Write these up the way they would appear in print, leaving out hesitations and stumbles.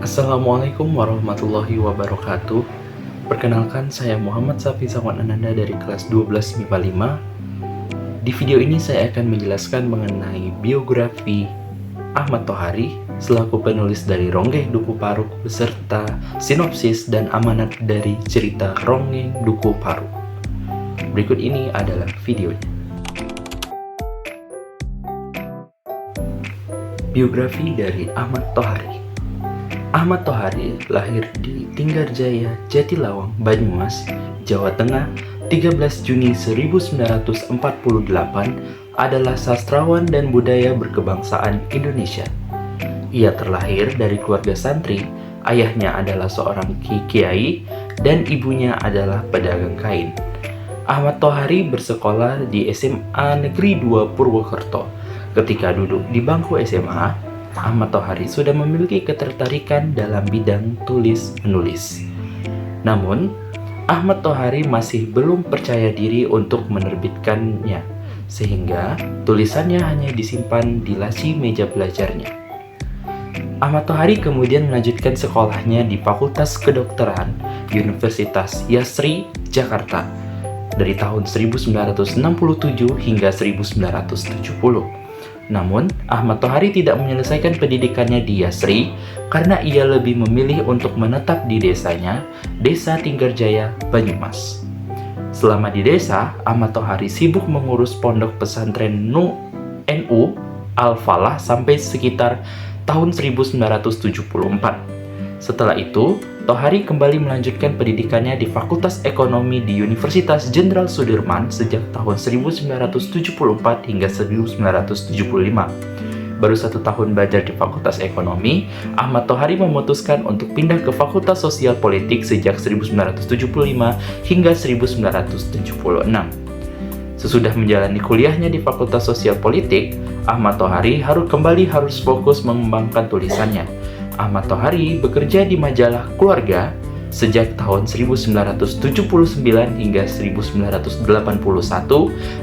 Assalamualaikum warahmatullahi wabarakatuh. Perkenalkan, saya Muhammad Safi Sawan Ananda dari kelas 12 MIPA 5. Di video ini saya akan menjelaskan mengenai biografi Ahmad Tohari selaku penulis dari Ronggeng Duku Paruk beserta sinopsis dan amanat dari cerita Ronggeng Duku Paruk. Berikut ini adalah videonya. Biografi dari Ahmad Tohari. Ahmad Tohari lahir di Tinggarjaya, Jatilawang, Banyumas, Jawa Tengah, 13 Juni 1948, adalah sastrawan dan budaya berkebangsaan Indonesia. Ia terlahir dari keluarga santri, ayahnya adalah seorang kiai dan ibunya adalah pedagang kain. Ahmad Tohari bersekolah di SMA Negeri 2 Purwokerto. Ketika duduk di bangku SMA, Ahmad Tohari sudah memiliki ketertarikan dalam bidang tulis-menulis. Namun, Ahmad Tohari masih belum percaya diri untuk menerbitkannya, sehingga tulisannya hanya disimpan di laci meja belajarnya. Ahmad Tohari kemudian melanjutkan sekolahnya di Fakultas Kedokteran Universitas Yasri, Jakarta, dari tahun 1967 hingga 1970. Namun, Ahmad Tohari tidak menyelesaikan pendidikannya di Yasri karena ia lebih memilih untuk menetap di desanya, Desa Tinggarjaya, Banyumas. Selama di desa, Ahmad Tohari sibuk mengurus pondok pesantren NU Al-Falah sampai sekitar tahun 1974. Setelah itu, Tohari kembali melanjutkan pendidikannya di Fakultas Ekonomi di Universitas Jenderal Sudirman sejak tahun 1974 hingga 1975. Baru 1 tahun belajar di Fakultas Ekonomi, Ahmad Tohari memutuskan untuk pindah ke Fakultas Sosial Politik sejak 1975 hingga 1976. Sesudah menjalani kuliahnya di Fakultas Sosial Politik, Ahmad Tohari harus fokus mengembangkan tulisannya. Ahmad Tohari bekerja di majalah Keluarga sejak tahun 1979 hingga 1981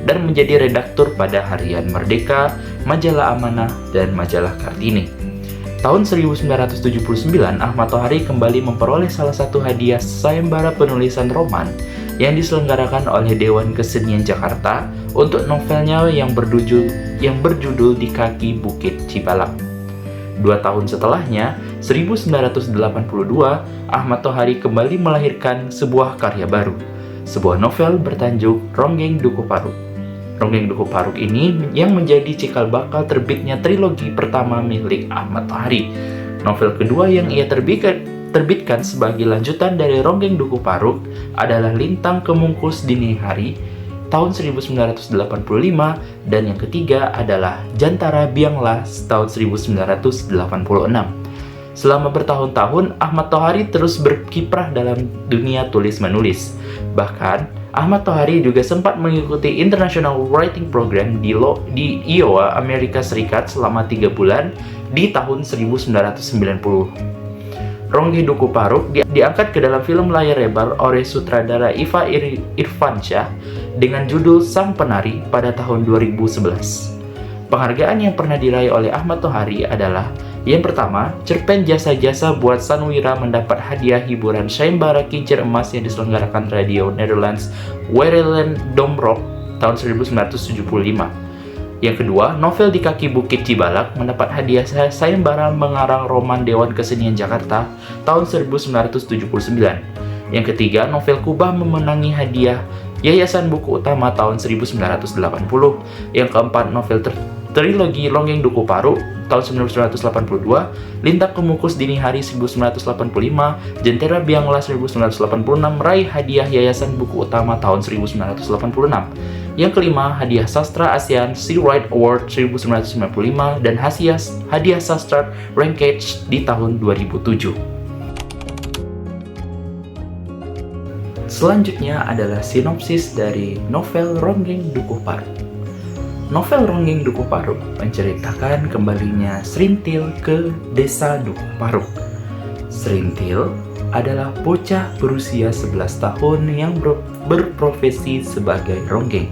dan menjadi redaktur pada Harian Merdeka, Majalah Amanah, dan Majalah Kartini. Tahun 1979, Ahmad Tohari kembali memperoleh salah satu hadiah sayembara penulisan roman yang diselenggarakan oleh Dewan Kesenian Jakarta untuk novelnya yang berjudul Di Kaki Bukit Cibalak. 2 tahun setelahnya, 1982, Ahmad Tohari kembali melahirkan sebuah karya baru, sebuah novel bertajuk Ronggeng Duku Paruk. Ronggeng Duku Paruk ini yang menjadi cikal bakal terbitnya trilogi pertama milik Ahmad Tohari. Novel kedua yang ia terbitkan sebagai lanjutan dari Ronggeng Duku Paruk adalah Lintang Kemungkus Dini Hari tahun 1985, dan yang ketiga adalah Jantara Bianglas tahun 1986. Selama bertahun-tahun, Ahmad Tohari terus berkiprah dalam dunia tulis-menulis. Bahkan, Ahmad Tohari juga sempat mengikuti International Writing Program di Iowa, Amerika Serikat selama 3 bulan di tahun 1990. Ronggeng Duku Paruk diangkat ke dalam film layar lebar oleh sutradara Iva Irfansyah dengan judul Sang Penari pada tahun 2011. Penghargaan yang pernah diraih oleh Ahmad Tohari adalah: yang pertama, cerpen jasa-jasa buat Sanwira mendapat hadiah hiburan sayembara kincir emas yang diselenggarakan Radio Netherlands Wereld Domroep tahun 1975. Yang kedua, novel Di Kaki Bukit Cibalak mendapat hadiah sayembara mengarang roman Dewan Kesenian Jakarta tahun 1979. Yang ketiga, novel Kubah memenangi hadiah Yayasan Buku Utama tahun 1980. Yang keempat, novel trilogi Ronggeng Duku Paruk tahun 1982, Lintang Kemungkus Dini Hari 1985, Jantara Bianglas 1986 meraih hadiah Yayasan Buku Utama tahun 1986. Yang kelima, hadiah Sastra ASEAN Sea Right Award 1995 dan hadiah Sastra Rankage di tahun 2007. Selanjutnya adalah sinopsis dari novel Ronggeng Duku Paruk. Novel Ronggeng Duku Paruk menceritakan kembalinya Srintil ke Desa Duku Paruk. Srintil adalah bocah berusia 11 tahun yang berprofesi sebagai ronggeng.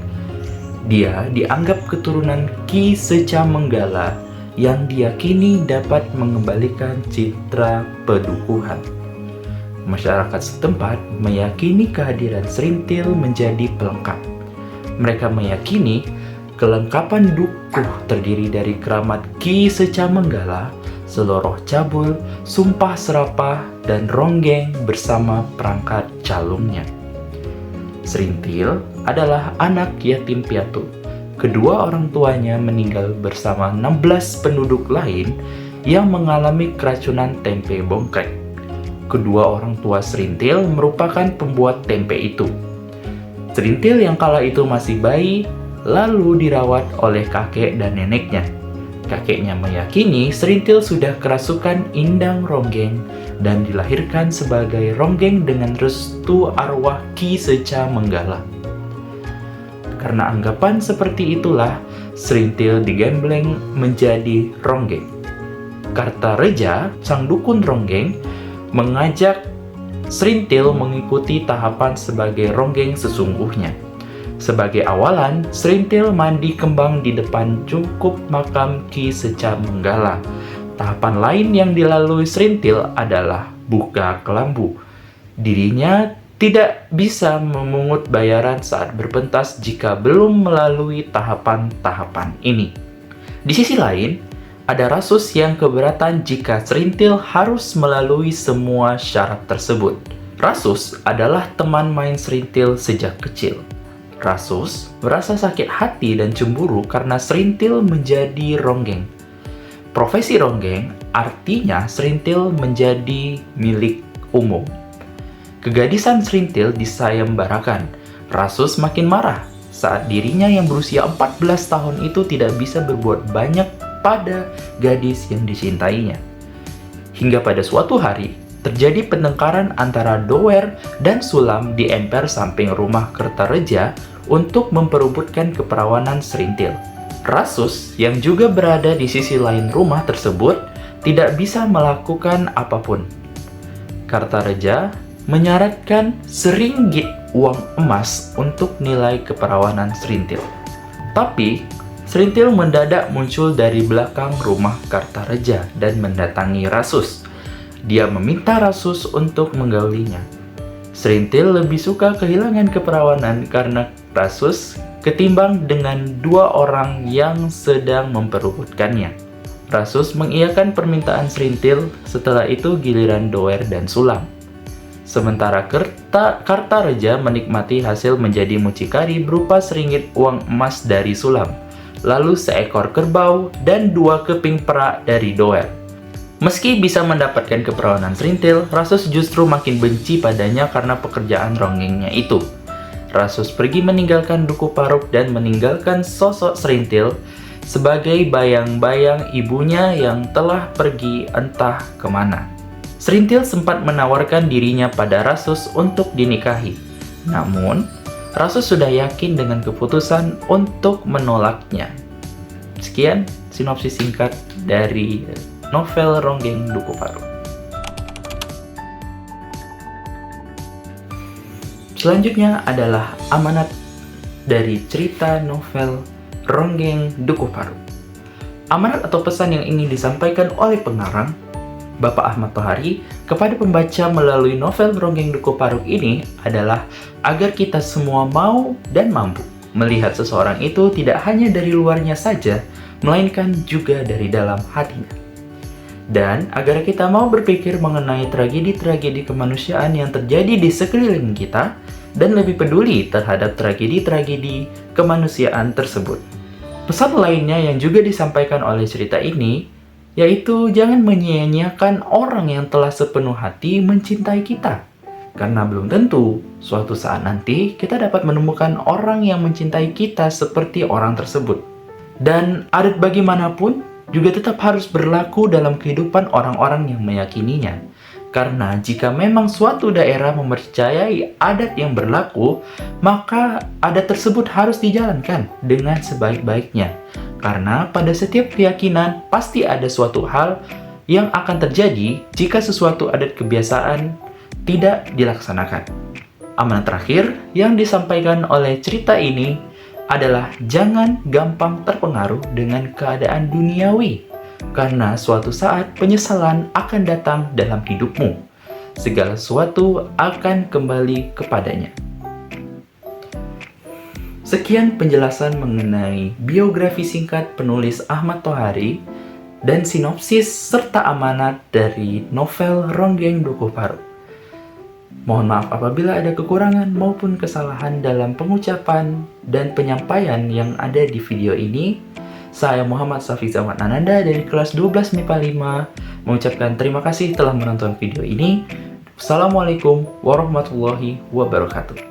Dia dianggap keturunan Ki Seca Menggala yang diyakini dapat mengembalikan citra pedukuhan. Masyarakat setempat meyakini kehadiran serintil menjadi pelengkap. Mereka meyakini kelengkapan dukuh terdiri dari keramat Ki Seca Menggala, Seloroh Cabul, Sumpah Serapah, dan Ronggeng bersama perangkat calungnya. Serintil adalah anak yatim piatu. Kedua orang tuanya meninggal bersama 16 penduduk lain yang mengalami keracunan tempe bongkrek. Kedua orang tua Serintil merupakan pembuat tempe itu. Serintil yang kala itu masih bayi, lalu dirawat oleh kakek dan neneknya. Kakeknya meyakini Serintil sudah kerasukan Indang Ronggeng dan dilahirkan sebagai Ronggeng dengan restu arwah Ki Seca Menggala. Karena anggapan seperti itulah, Serintil digembleng menjadi Ronggeng. Kartareja, sang dukun Ronggeng, mengajak Serintil mengikuti tahapan sebagai Ronggeng sesungguhnya. Sebagai awalan, Serintil mandi kembang di depan cungkup makam Ki Seca Menggala. Tahapan lain yang dilalui Serintil adalah buka kelambu. Dirinya tidak bisa memungut bayaran saat berpentas jika belum melalui tahapan-tahapan ini. Di sisi lain, ada Rasus yang keberatan jika Serintil harus melalui semua syarat tersebut. Rasus adalah teman main Serintil sejak kecil. Rasus merasa sakit hati dan cemburu karena Serintil menjadi Ronggeng. Profesi Ronggeng artinya Serintil menjadi milik umum. Kegadisan Serintil disayembarakan. Rasus makin marah saat dirinya yang berusia 14 tahun itu tidak bisa berbuat banyak pada gadis yang dicintainya. Hingga pada suatu hari, terjadi pertengkaran antara Doer dan Sulam di emper samping rumah Kertareja untuk memperebutkan keperawanan Serintil. Rasus, yang juga berada di sisi lain rumah tersebut, tidak bisa melakukan apapun. Kartareja menyaratkan seringgit uang emas untuk nilai keperawanan Serintil. Tapi, Serintil mendadak muncul dari belakang rumah Kartareja dan mendatangi Rasus. Dia meminta Rasus untuk menggaulinya. Serintil lebih suka kehilangan keperawanan karena Rasus ketimbang dengan dua orang yang sedang memperebutkannya. Rasus mengiyakan permintaan Serintil, setelah itu giliran Doer dan Sulam. Sementara Kartareja menikmati hasil menjadi mucikari berupa seringgit uang emas dari Sulam, lalu seekor kerbau dan 2 keping perak dari Doer. Meski bisa mendapatkan keperawanan Serintil, Rasus justru makin benci padanya karena pekerjaan ronggengnya itu. Rasus pergi meninggalkan Duku Paruk dan meninggalkan sosok Serintil sebagai bayang-bayang ibunya yang telah pergi entah kemana. Serintil sempat menawarkan dirinya pada Rasus untuk dinikahi. Namun, Rasus sudah yakin dengan keputusan untuk menolaknya. Sekian sinopsis singkat dari novel Ronggeng Duku Paruk. Selanjutnya adalah amanat dari cerita novel Ronggeng Duku Paruk. Amanat atau pesan yang ingin disampaikan oleh pengarang Bapak Ahmad Tohari kepada pembaca melalui novel Ronggeng Duku Paruk ini adalah agar kita semua mau dan mampu melihat seseorang itu tidak hanya dari luarnya saja, melainkan juga dari dalam hatinya. Dan agar kita mau berpikir mengenai tragedi-tragedi kemanusiaan yang terjadi di sekeliling kita dan lebih peduli terhadap tragedi-tragedi kemanusiaan tersebut. Pesan lainnya yang juga disampaikan oleh cerita ini yaitu jangan menyia-nyiakan orang yang telah sepenuh hati mencintai kita. Karena belum tentu suatu saat nanti kita dapat menemukan orang yang mencintai kita seperti orang tersebut. Dan adat bagaimanapun juga tetap harus berlaku dalam kehidupan orang-orang yang meyakininya. Karena jika memang suatu daerah mempercayai adat yang berlaku, maka adat tersebut harus dijalankan dengan sebaik-baiknya. Karena pada setiap keyakinan pasti ada suatu hal yang akan terjadi jika sesuatu adat kebiasaan tidak dilaksanakan. Amanat terakhir yang disampaikan oleh cerita ini adalah jangan gampang terpengaruh dengan keadaan duniawi. karena suatu saat penyesalan akan datang dalam hidupmu. Segala sesuatu akan kembali kepadanya. Sekian penjelasan mengenai biografi singkat penulis Ahmad Tohari dan sinopsis serta amanat dari novel Ronggeng Dukuh Parut. Mohon maaf apabila ada kekurangan maupun kesalahan dalam pengucapan dan penyampaian yang ada di video ini. Saya Muhammad Safiz Ahmad Ananda dari kelas 12 MIPA 5 mengucapkan terima kasih telah menonton video ini. Assalamualaikum warahmatullahi wabarakatuh.